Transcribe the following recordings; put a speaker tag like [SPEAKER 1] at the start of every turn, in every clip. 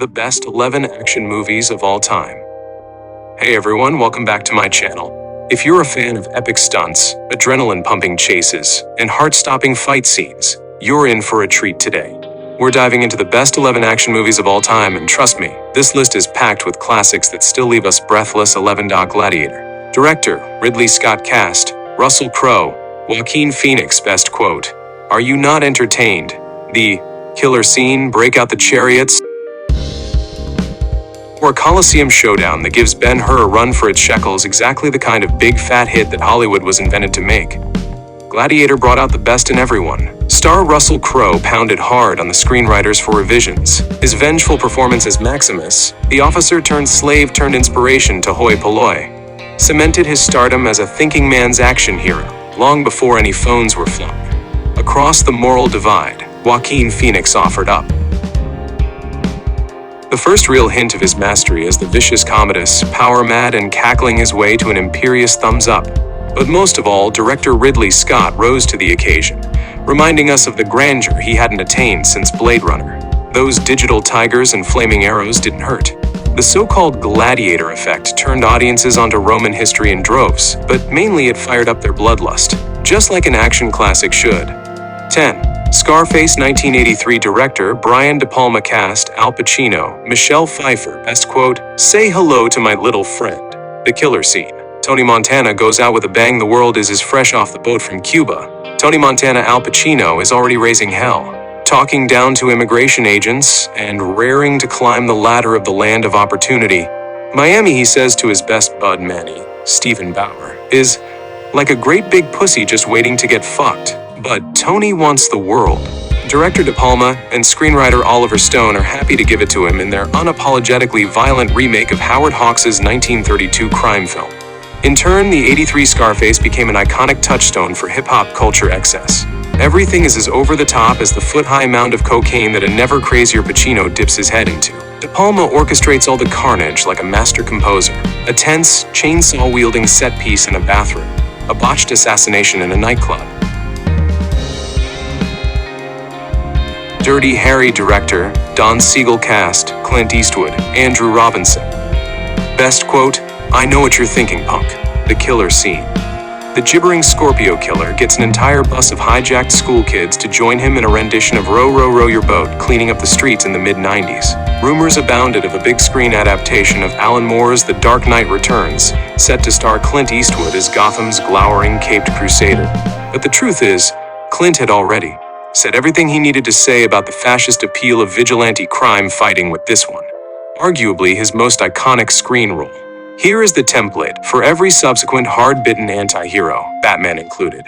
[SPEAKER 1] the best 11 action movies of all time. Hey everyone, welcome back to my channel. If you're a fan of epic stunts, adrenaline-pumping chases, and heart-stopping fight scenes, you're in for a treat today. We're diving into the best 11 action movies of all time, and trust me, this list is packed with classics that still leave us breathless. 11. Gladiator. Director, Ridley Scott. Cast, Russell Crowe, Joaquin Phoenix. Best quote: "Are you not entertained? The killer scene, break out the chariots." Or a Coliseum showdown that gives Ben-Hur a run for its shekels, exactly the kind of big fat hit that Hollywood was invented to make. Gladiator brought out the best in everyone. Star Russell Crowe pounded hard on the screenwriters for revisions. His vengeful performance as Maximus, the officer turned slave turned inspiration to hoi polloi, cemented his stardom as a thinking man's action hero, long before any phones were flung. Across the moral divide, Joaquin Phoenix offered up the first real hint of his mastery as the vicious Commodus, power-mad and cackling his way to an imperious thumbs up. But most of all, director Ridley Scott rose to the occasion, reminding us of the grandeur he hadn't attained since Blade Runner. Those digital tigers and flaming arrows didn't hurt. The so-called gladiator effect turned audiences onto Roman history in droves, but mainly it fired up their bloodlust, just like an action classic should. 10. Scarface. 1983. Director Brian De Palma. Cast, Al Pacino, Michelle Pfeiffer. Best quote: "Say hello to my little friend." The killer scene. Tony Montana goes out with a bang. The world is fresh off the boat from Cuba. Tony Montana. Al Pacino is already raising hell, talking down to immigration agents and raring to climb the ladder of the land of opportunity. Miami, he says to his best bud Manny, Stephen Bauer, is like a great big pussy just waiting to get fucked. But Tony wants the world. Director De Palma and screenwriter Oliver Stone are happy to give it to him in their unapologetically violent remake of Howard Hawks' 1932 crime film. In turn, the '83 Scarface became an iconic touchstone for hip-hop culture excess. Everything is as over-the-top as the foot-high mound of cocaine that a never-crazier Pacino dips his head into. De Palma orchestrates all the carnage like a master composer. A tense, chainsaw-wielding set piece in a bathroom. A botched assassination in a nightclub. Dirty Harry. Director Don Siegel. Cast, Clint Eastwood, Andrew Robinson. Best quote: "I know what you're thinking, punk." The killer scene. The gibbering Scorpio killer gets an entire bus of hijacked school kids to join him in a rendition of Row, Row, Row Your Boat, cleaning up the streets in the mid-90s. Rumors abounded of a big screen adaptation of Alan Moore's The Dark Knight Returns, set to star Clint Eastwood as Gotham's glowering caped crusader. But the truth is, Clint had already said everything he needed to say about the fascist appeal of vigilante crime fighting with this one, arguably his most iconic screen role. Here is the template for every subsequent hard-bitten anti-hero, Batman included.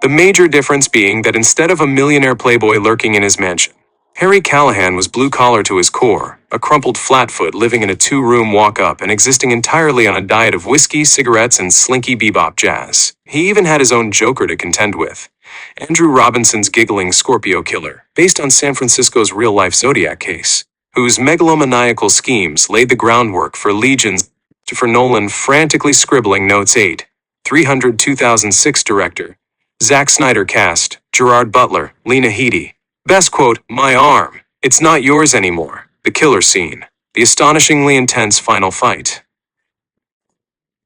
[SPEAKER 1] The major difference being that instead of a millionaire playboy lurking in his mansion, Harry Callahan was blue-collar to his core, a crumpled flatfoot living in a two-room walk-up and existing entirely on a diet of whiskey, cigarettes, and slinky bebop jazz. He even had his own Joker to contend with. Andrew Robinson's giggling Scorpio killer, based on San Francisco's real-life Zodiac case, whose megalomaniacal schemes laid the groundwork for legions. Christopher Nolan frantically scribbling notes. 8. 300. 2006. Director Zack Snyder. Cast, Gerard Butler, Lena Headey. Best quote: "My arm. It's not yours anymore." The killer scene. The astonishingly intense final fight.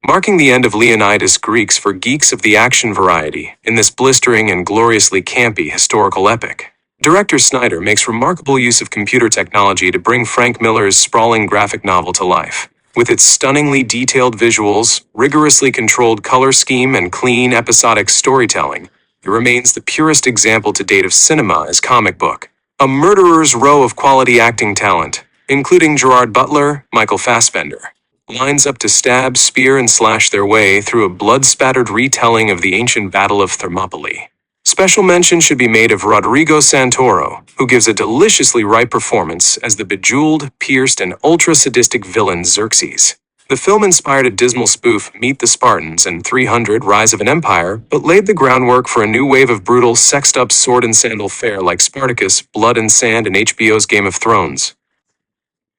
[SPEAKER 1] Marking the end of Leonidas Greeks for geeks of the action variety in this blistering and gloriously campy historical epic. Director Snyder makes remarkable use of computer technology to bring Frank Miller's sprawling graphic novel to life. With its stunningly detailed visuals, rigorously controlled color scheme, and clean, episodic storytelling, it remains the purest example to date of cinema as comic book. A murderer's row of quality acting talent, including Gerard Butler, Michael Fassbender, lines up to stab, spear, and slash their way through a blood-spattered retelling of the ancient Battle of Thermopylae. Special mention should be made of Rodrigo Santoro, who gives a deliciously ripe performance as the bejeweled, pierced, and ultra-sadistic villain Xerxes. The film inspired a dismal spoof, Meet the Spartans, and 300, Rise of an Empire, but laid the groundwork for a new wave of brutal, sexed-up sword and sandal fare like Spartacus, Blood and Sand, and HBO's Game of Thrones.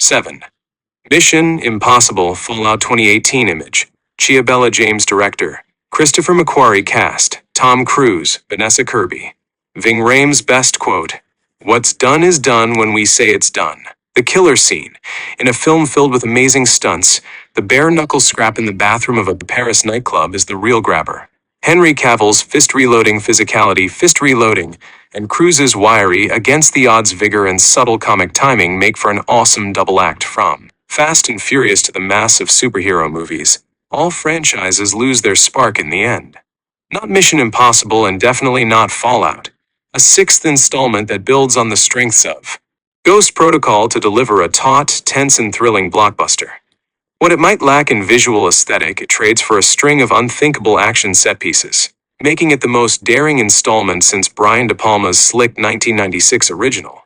[SPEAKER 1] 7. Mission Impossible. Fallout 2018. Image. Chiabella James. Director Christopher McQuarrie. Cast, Tom Cruise, Vanessa Kirby. Ving Rhames. Best quote: "What's done is done when we say it's done." The killer scene. In a film filled with amazing stunts, the bare-knuckle scrap in the bathroom of a Paris nightclub is the real grabber. Henry Cavill's fist-reloading physicality, and Cruise's wiry, against-the-odds vigor and subtle comic timing make for an awesome double act. From Fast and Furious to the massive superhero movies, all franchises lose their spark in the end. Not Mission Impossible and definitely not Fallout. A sixth installment that builds on the strengths of Ghost Protocol to deliver a taut, tense and thrilling blockbuster. What it might lack in visual aesthetic, it trades for a string of unthinkable action set pieces, making it the most daring installment since Brian De Palma's slick 1996 original.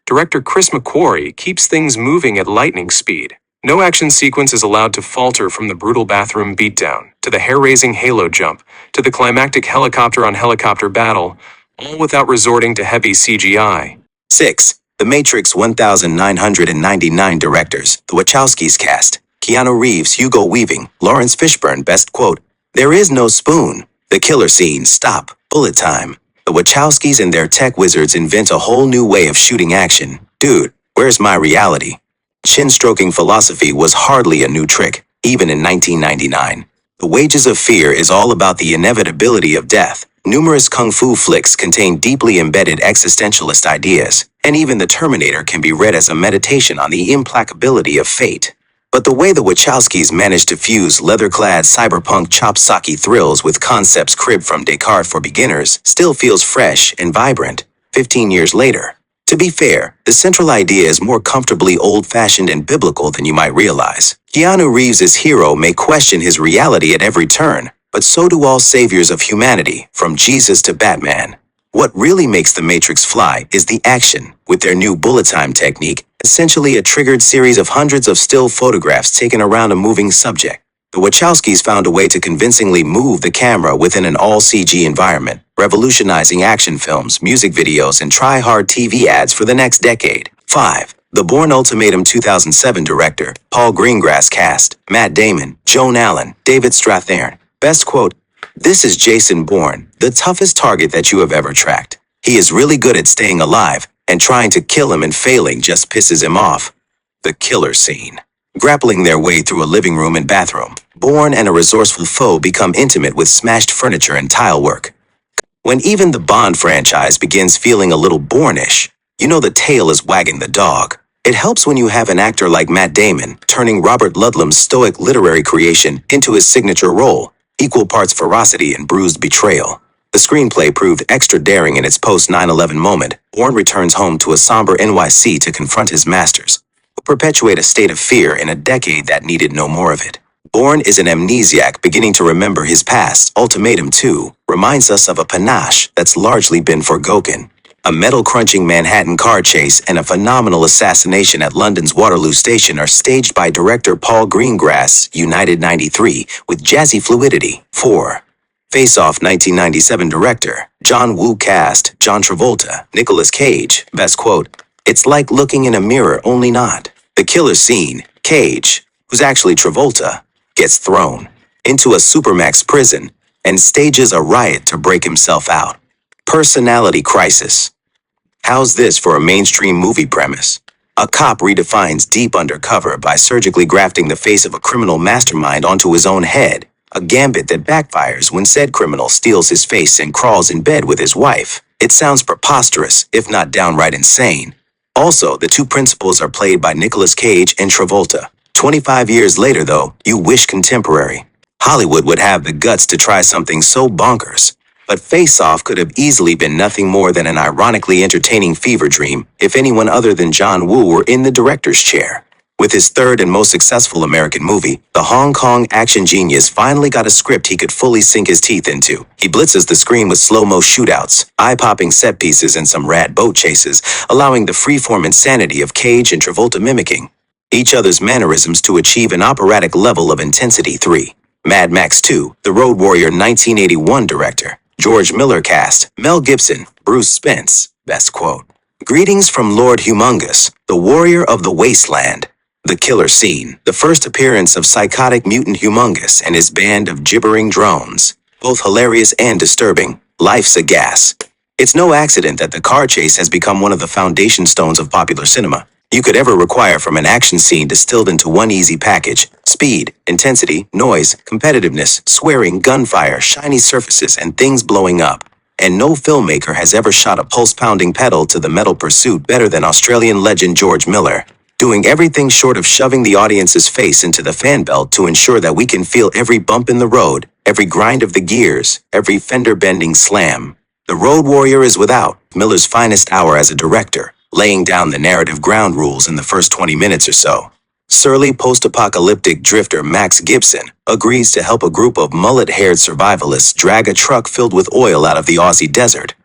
[SPEAKER 1] Director Chris McQuarrie keeps things moving at lightning speed. No action sequence is allowed to falter, from the brutal bathroom beatdown, to the hair-raising halo jump, to the climactic helicopter-on-helicopter battle, all without resorting to heavy CGI.
[SPEAKER 2] 6. The Matrix 1999 directors, the Wachowskis cast. Keanu Reeves, Hugo Weaving, Lawrence Fishburne. Best quote, "There is no spoon. The killer scene. Stop. Bullet time." The Wachowskis and their tech wizards invent a whole new way of shooting action. Dude, where's my reality? Chin-stroking philosophy was hardly a new trick, even in 1999. The Wages of Fear is all about the inevitability of death. Numerous kung fu flicks contain deeply embedded existentialist ideas, and even The Terminator can be read as a meditation on the implacability of fate. But the way the Wachowskis managed to fuse leather-clad cyberpunk chop-socky thrills with concepts cribbed from Descartes for beginners still feels fresh and vibrant, 15 years later. To be fair, the central idea is more comfortably old-fashioned and biblical than you might realize. Keanu Reeves' hero may question his reality at every turn, but so do all saviors of humanity, from Jesus to Batman. What really makes The Matrix fly is the action, with their new bullet time technique, essentially a triggered series of hundreds of still photographs taken around a moving subject. The Wachowskis found a way to convincingly move the camera within an all-CG environment, revolutionizing action films, music videos, and try-hard TV ads for the next decade. 5. The Bourne Ultimatum 2007 director, Paul Greengrass cast. Matt Damon, Joan Allen, David Strathairn. Best quote, "This is Jason Bourne, the toughest target that you have ever tracked. He is really good at staying alive, and trying to kill him and failing just pisses him off." The killer scene. Grappling their way through a living room and bathroom, Bourne and a resourceful foe become intimate with smashed furniture and tile work. When even the Bond franchise begins feeling a little Bourne-ish, you know the tail is wagging the dog. It helps when you have an actor like Matt Damon turning Robert Ludlum's stoic literary creation into his signature role, equal parts ferocity and bruised betrayal. The screenplay proved extra daring in its post-9/11 moment. Bourne returns home to a somber NYC to confront his masters, who perpetuate a state of fear in a decade that needed no more of it. Bourne is an amnesiac beginning to remember his past. Ultimatum 2 reminds us of a panache that's largely been forgotten. A metal-crunching Manhattan car chase and a phenomenal assassination at London's Waterloo Station are staged by director Paul Greengrass, United 93, with jazzy fluidity. 4. Face Off 1997 director, John Woo cast. John Travolta, Nicolas Cage. Best quote, "It's like looking in a mirror, only not." The killer scene. Cage, who's actually Travolta, gets thrown into a supermax prison and stages a riot to break himself out. Personality crisis. How's this for a mainstream movie premise? A cop redefines deep undercover by surgically grafting the face of a criminal mastermind onto his own head, a gambit that backfires when said criminal steals his face and crawls in bed with his wife. It sounds preposterous, if not downright insane. Also, the two principals are played by Nicolas Cage and Travolta. 25 years later, though, you wish contemporary. Hollywood would have the guts to try something so bonkers. But Face Off could have easily been nothing more than an ironically entertaining fever dream if anyone other than John Woo were in the director's chair. With his third and most successful American movie, the Hong Kong action genius finally got a script he could fully sink his teeth into. He blitzes the screen with slow-mo shootouts, eye-popping set pieces, and some rad boat chases, allowing the freeform insanity of Cage and Travolta mimicking each other's mannerisms to achieve an operatic level of intensity. 3. Mad Max 2, The Road Warrior 1981 director, George Miller cast. Mel Gibson, Bruce Spence. Best quote, "Greetings from Lord Humongous, the warrior of the wasteland." The killer scene, the first appearance of psychotic mutant Humongous and his band of gibbering drones. Both hilarious and disturbing. Life's a gas. It's no accident that the car chase has become one of the foundation stones of popular cinema. you could ever require from an action scene distilled into one easy package: speed, intensity, noise, competitiveness, swearing, gunfire, shiny surfaces, and things blowing up. And no filmmaker has ever shot a pulse-pounding pedal to the metal pursuit better than Australian legend George Miller, doing everything short of shoving the audience's face into the fan belt to ensure that we can feel every bump in the road, every grind of the gears, every fender-bending slam. The Road Warrior is without Miller's finest hour as a director, laying down the narrative ground rules in the first 20 minutes or so. Surly post-apocalyptic drifter Max Gibson agrees to help a group of mullet-haired survivalists drag a truck filled with oil out of the Aussie desert,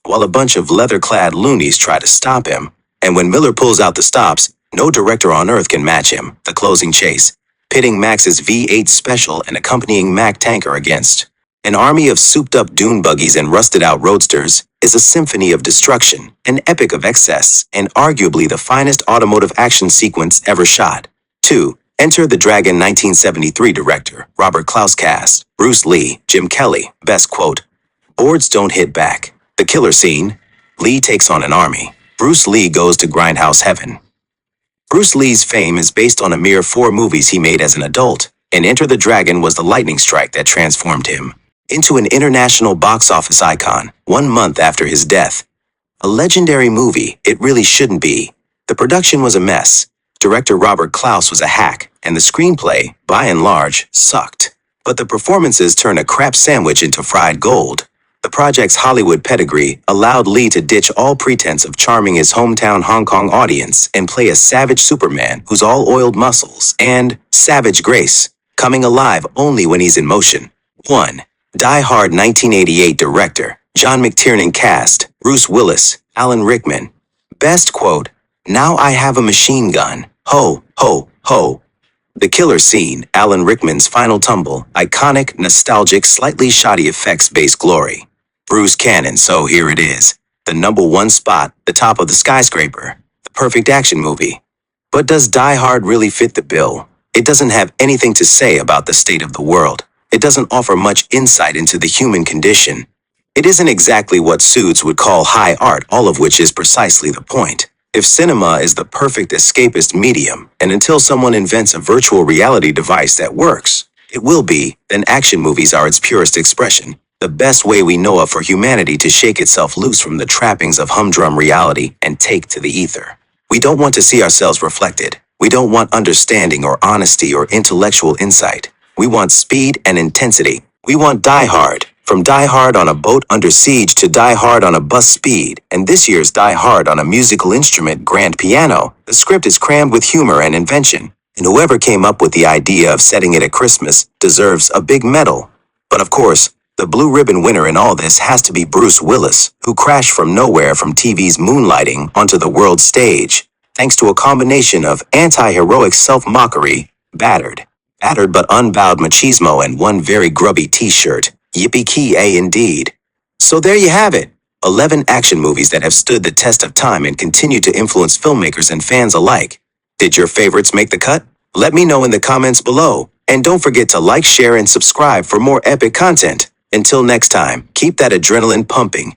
[SPEAKER 2] while a bunch of leather-clad loonies try to stop him. And when Miller pulls out the stops, no director on earth can match him. The closing chase, pitting Max's V8 Special and accompanying Mack tanker against an army of souped-up dune buggies and rusted-out roadsters, is a symphony of destruction, an epic of excess, and arguably the finest automotive action sequence ever shot. 2. Enter the Dragon 1973 director, Robert Klaus cast, Bruce Lee, Jim Kelly, best quote. Boards don't hit back. The killer scene, Lee takes on an army. Bruce Lee goes to grindhouse heaven. Bruce Lee's fame is based on a mere 4 movies he made as an adult, and Enter the Dragon was the lightning strike that transformed him into an international box office icon 1 month after his death. A legendary movie, it really shouldn't be. The production was a mess. Director Robert Klaus was a hack, and the screenplay, by and large, sucked. But the performances turned a crap sandwich into fried gold. The project's Hollywood pedigree allowed Lee to ditch all pretense of charming his hometown Hong Kong audience and play a savage Superman who's all oiled muscles and savage grace, coming alive only when he's in motion. 1. Die Hard 1988 director, John McTiernan cast, Bruce Willis, Alan Rickman. Best quote, "Now I have a machine gun. Ho, ho, ho." The killer scene, Alan Rickman's final tumble, iconic, nostalgic, slightly shoddy effects-based glory. Bruce Cannon, so here it is. The #1 spot, the top of the skyscraper. The perfect action movie. But does Die Hard really fit the bill? It doesn't have anything to say about the state of the world. It doesn't offer much insight into the human condition. It isn't exactly what Suits would call high art, all of which is precisely the point. If cinema is the perfect escapist medium, and until someone invents a virtual reality device that works, it will be, then action movies are its purest expression, the best way we know of for humanity to shake itself loose from the trappings of humdrum reality and take to the ether. We don't want to see ourselves reflected. We don't want understanding or honesty or intellectual insight. We want speed and intensity. We want Die Hard. From Die Hard on a boat under siege to Die Hard on a bus speed, and this year's Die Hard on a musical instrument grand piano, the script is crammed with humor and invention, and whoever came up with the idea of setting it at Christmas deserves a big medal. But of course, the blue ribbon winner in all this has to be Bruce Willis, who crashed from nowhere from TV's moonlighting onto the world stage, thanks to a combination of anti-heroic self-mockery, battered but unbowed machismo, and one very grubby t-shirt. Yippee-ki-yay indeed. So there you have it. 11 action movies that have stood the test of time and continue to influence filmmakers and fans alike. Did your favorites make the cut? Let me know in the comments below. And don't forget to like, share, and subscribe for more epic content. Until next time, keep that adrenaline pumping